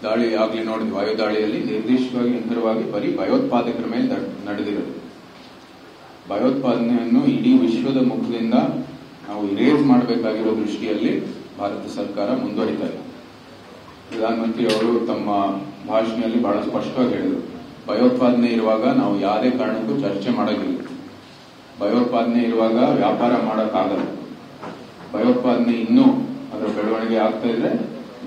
ದಾಳಿ ಆಗ್ಲಿ ನೋಡಿದ್ವಿ, ವಾಯು ದಾಳಿಯಲ್ಲಿ ನಿರ್ದಿಷ್ಟವಾಗಿ ನಿಖರವಾಗಿ ಬರೀ ಭಯೋತ್ಪಾದಕರ ಮೇಲೆ ನಡೆದಿರೋದು. ಭಯೋತ್ಪಾದನೆಯನ್ನು ಇಡೀ ವಿಶ್ವದ ಮುಖದಿಂದ ನಾವು ಇರೇಸ್ ಮಾಡಬೇಕಾಗಿರೋ ದೃಷ್ಟಿಯಲ್ಲಿ ಭಾರತ ಸರ್ಕಾರ ಮುಂದುವರಿತಾ ಇದೆ. ಪ್ರಧಾನಮಂತ್ರಿ ಅವರು ತಮ್ಮ ಭಾಷಣದಲ್ಲಿ ಬಹಳ ಸ್ಪಷ್ಟವಾಗಿ ಹೇಳಿದರು, ಭಯೋತ್ಪಾದನೆ ಇರುವಾಗ ನಾವು ಯಾವುದೇ ಕಾರಣಕ್ಕೂ ಚರ್ಚೆ ಮಾಡೋದಿಲ್ಲ, ಭಯೋತ್ಪಾದನೆ ಇರುವಾಗ ವ್ಯಾಪಾರ ಮಾಡೋಕ್ಕಾಗಲ್ಲ, ಭಯೋತ್ಪಾದನೆ ಇನ್ನೂ ಅದರ ಬೆಳವಣಿಗೆ ಆಗ್ತಾ ಇದ್ರೆ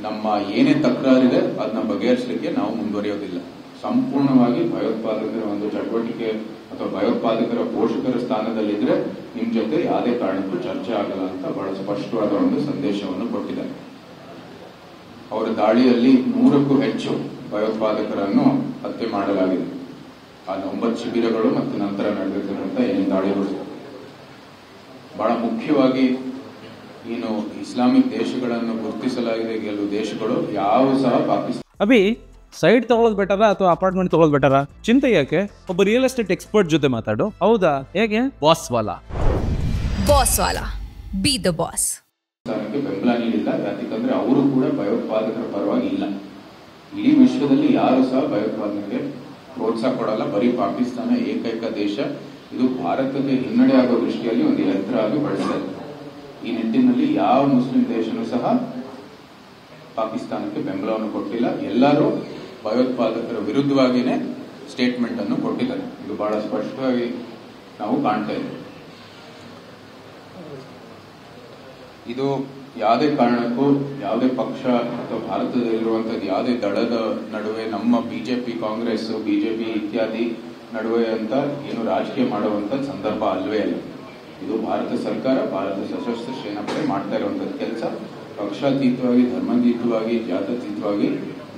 ನಮ್ಮ ಏನೇ ತಕರಾರಿದೆ ಅದನ್ನ ಬಗೆಹರಿಸಲಿಕ್ಕೆ ನಾವು ಮುಂದುವರಿಯೋದಿಲ್ಲ. ಸಂಪೂರ್ಣವಾಗಿ ಭಯೋತ್ಪಾದಕರ ಒಂದು ಚಟುವಟಿಕೆ ಅಥವಾ ಭಯೋತ್ಪಾದಕರ ಪೋಷಕರ ಸ್ಥಾನದಲ್ಲಿದ್ರೆ ನಿಮ್ ಜೊತೆ ಯಾವುದೇ ಕಾರಣಕ್ಕೂ ಚರ್ಚೆ ಆಗಲ್ಲ ಅಂತ ಬಹಳ ಸ್ಪಷ್ಟವಾದ ಒಂದು ಸಂದೇಶವನ್ನು ಕೊಟ್ಟಿದ್ದಾರೆ. ಅವರ ದಾಳಿಯಲ್ಲಿ 100ಕ್ಕೂ ಹೆಚ್ಚು ಭಯೋತ್ಪಾದಕರನ್ನು ಹತ್ಯೆ ಮಾಡಲಾಗಿದೆ. ಆ 9 ಶಿಬಿರಗಳು ಮತ್ತು ನಂತರ ನಡೆದಿರುವಂತಹ ಏನು ದಾಳಿಗಳು. ಬಹಳ ಮುಖ್ಯವಾಗಿ ಏನು ಇಸ್ಲಾಮಿಕ್ ದೇಶಗಳನ್ನು ಗುರುತಿಸಲಾಗಿದೆ ಕೆಲವು ದೇಶಗಳು ಯಾವ ಸಹ ಪಾಕಿಸ್ತಾನ. ಅಭಿ ಸೈಡ್ ತಗೊಳ್ಳೋದು ಬೆಟರಾ ಅಥವಾ ಅಪಾರ್ಟ್ಮೆಂಟ್ ತಗೊಳ್ಳೋದು ಬೆಟರಾ? ಚಿಂತೆ ಯಾಕೆ, ಒಬ್ಬ ರಿಯಲ್ ಎಸ್ಟೇಟ್ ಎಕ್ಸ್ಪರ್ಟ್ ಜೊತೆ ಮಾತಾಡು. ಹೌದಾ, ಹೇಗೆ? Boss Vala B the boss. ಬೆಂಬಲ ನೀಡಿಲ್ಲ, ಯಾಕಂದ್ರೆ ಅವರು ಕೂಡ ಭಯೋತ್ಪಾದಕರ ಪರವಾಗಿ ಇಲ್ಲ. ಇಡೀ ವಿಶ್ವದಲ್ಲಿ ಯಾರು ಸಹ ಭಯೋತ್ಪಾದನೆಗೆ ಪ್ರೋತ್ಸಾಹ ಕೊಡಲ್ಲ, ಬರೀ ಪಾಕಿಸ್ತಾನ ಏಕೈಕ ದೇಶ. ಇದು ಭಾರತಕ್ಕೆ ಹಿನ್ನಡೆ ಆಗೋ ದೃಷ್ಟಿಯಲ್ಲಿ ಒಂದು ಯಂತ್ರ ಆಗಿ ಬಳಸ್ತಾ ಇದೆ. ಈ ನಿಟ್ಟಿನಲ್ಲಿ ಯಾವ ಮುಸ್ಲಿಂ ದೇಶನೂ ಸಹ ಪಾಕಿಸ್ತಾನಕ್ಕೆ ಬೆಂಬಲವನ್ನು ಕೊಟ್ಟಿಲ್ಲ. ಎಲ್ಲರೂ ಭಯೋತ್ಪಾದಕರ ವಿರುದ್ಧವಾಗಿಯೇ ಸ್ಟೇಟ್ಮೆಂಟ್ ಅನ್ನು ಕೊಟ್ಟಿದ್ದಾರೆ. ಇದು ಬಹಳ ಸ್ಪಷ್ಟವಾಗಿ ನಾವು ಕಾಣ್ತಾ ಇದ್ದೇವೆ. ಇದು ಯಾವುದೇ ಕಾರಣಕ್ಕೂ ಯಾವುದೇ ಪಕ್ಷ ಅಥವಾ ಭಾರತದಲ್ಲಿರುವಂತದ್ದು ಯಾವುದೇ ದಳದ ನಡುವೆ ನಮ್ಮ ಬಿಜೆಪಿ, ಕಾಂಗ್ರೆಸ್, ಬಿಜೆಪಿ ಇತ್ಯಾದಿ ನಡುವೆ ಅಂತ ಏನು ರಾಜಕೀಯ ಮಾಡುವಂತ ಸಂದರ್ಭ ಅಲ್ವೇ ಅಲ್ಲ. ಇದು ಭಾರತ ಸರ್ಕಾರ, ಭಾರತ ಸಶಸ್ತ್ರ ಸೇನಾಪಡೆ ಮಾಡ್ತಾ ಇರುವಂತದ್ದು ಕೆಲಸ. ಪಕ್ಷಾತೀತವಾಗಿ, ಧರ್ಮಾತೀತವಾಗಿ, ಜಾತ್ಯತೀತವಾಗಿ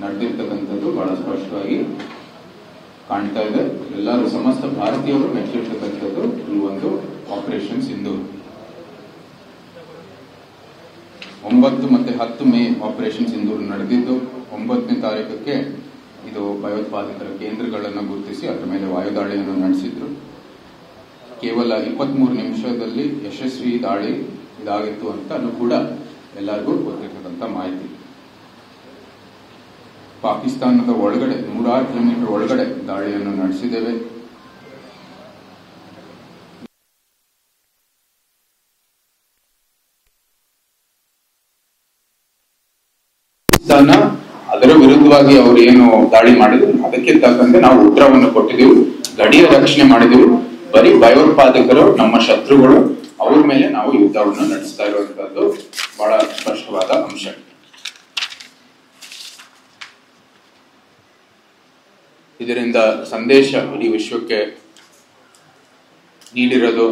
ನಡೆದಿರ್ತಕ್ಕಂಥದ್ದು ಬಹಳ ಸ್ಪಷ್ಟವಾಗಿ ಕಾಣ್ತಾ ಇದೆ. ಎಲ್ಲರೂ ಸಮಸ್ತ ಭಾರತೀಯರು ಮೆಚ್ಚಿರ್ತಕ್ಕಂಥದ್ದು ಈ ಒಂದು ಆಪರೇಷನ್ ಸಿಂಧೂರ್. 9 ಮತ್ತು 10 ಮೇ ಆಪರೇಷನ್ ಸಿಂಧೂರ್ ನಡೆದಿದ್ದು, 9ನೇ ತಾರೀಕಕ್ಕೆ ಇದು ಭಯೋತ್ಪಾದಕರ ಕೇಂದ್ರಗಳನ್ನು ಗುರುತಿಸಿ ಅದರ ಮೇಲೆ ವಾಯುದಾಳಿಯನ್ನು ನಡೆಸಿದ್ರು. ಕೇವಲ 23 ನಿಮಿಷದಲ್ಲಿ ಯಶಸ್ವಿ ದಾಳಿ ಇದಾಗಿತ್ತು ಅಂತ ಕೂಡ ಎಲ್ಲರಿಗೂ ಗೊತ್ತಿರತಕ್ಕಂಥ ಮಾಹಿತಿ. ಪಾಕಿಸ್ತಾನದ ಒಳಗಡೆ 106 ಕಿಲೋಮೀಟರ್ ಒಳಗಡೆ ದಾಳಿಯನ್ನು ನಡೆಸಿದ್ದೇವೆ. ಅದರ ವಿರುದ್ಧವಾಗಿ ಅವರು ಏನು ದಾಳಿ ಮಾಡಿದ್ರು ಅದಕ್ಕೆ ತಕ್ಕಂತೆ ನಾವು ಉತ್ತರವನ್ನು ಕೊಟ್ಟಿದ್ದೆವು. ಗಡಿಯ ರಕ್ಷಣೆ ಮಾಡಿದೆವು. ಬರೀ ಭಯೋತ್ಪಾದಕರು ನಮ್ಮ ಶತ್ರುಗಳು, ಅವ್ರ ಮೇಲೆ ನಾವು ಯುದ್ಧವನ್ನು ನಡೆಸ್ತಾ ಇರುವಂತದ್ದು ಬಹಳ ಸ್ಪಷ್ಟವಾದ ಅಂಶ. ಇದರಿಂದ ಸಂದೇಶ ಇಡೀ ವಿಶ್ವಕ್ಕೆ ನೀಡಿರೋದು,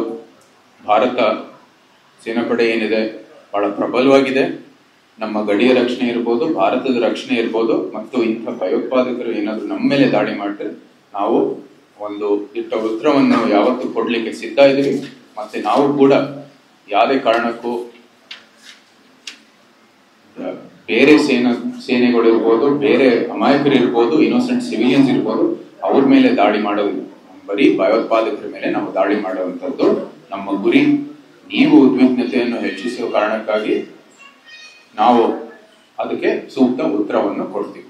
ಭಾರತ ಸೇನಾಪಡೆ ಏನಿದೆ ಬಹಳ ಪ್ರಬಲವಾಗಿದೆ. ನಮ್ಮ ಗಡಿಯ ರಕ್ಷಣೆ ಇರ್ಬೋದು, ಭಾರತದ ರಕ್ಷಣೆ ಇರ್ಬೋದು, ಮತ್ತು ಇಂಥ ಭಯೋತ್ಪಾದಕರು ಏನಾದ್ರು ನಮ್ಮ ಮೇಲೆ ದಾಳಿ ಮಾಡಿದ್ರೆ ನಾವು ಒಂದು ಇಟ್ಟ ಉತ್ತರವನ್ನು ಯಾವತ್ತೂ ಕೊಡ್ಲಿಕ್ಕೆ ಸಿದ್ಧ ಇದ್ದೀವಿ. ಮತ್ತೆ ನಾವು ಕೂಡ ಯಾವುದೇ ಕಾರಣಕ್ಕೂ ಬೇರೆ ಸೇನೆಗಳು ಇರ್ಬೋದು, ಬೇರೆ ಅಮಾಯಕರು ಇರ್ಬೋದು, ಇನ್ನೋಸೆಂಟ್ ಸಿವಿಲಿಯನ್ಸ್ ಇರ್ಬೋದು, ಅವ್ರ ಮೇಲೆ ದಾಳಿ ಮಾಡೋದಿಲ್ಲ. ಬರೀ ಭಯೋತ್ಪಾದಕರ ಮೇಲೆ ನಾವು ದಾಳಿ ಮಾಡುವಂಥದ್ದು ನಮ್ಮ ಗುರಿ. ನೀವು ಉದ್ವಿಗ್ನತೆಯನ್ನು ಹೆಚ್ಚಿಸುವ ಕಾರಣಕ್ಕಾಗಿ ನಾವು ಅದಕ್ಕೆ ಸೂಕ್ತ ಉತ್ತರವನ್ನು ಕೊಡ್ತೀವಿ.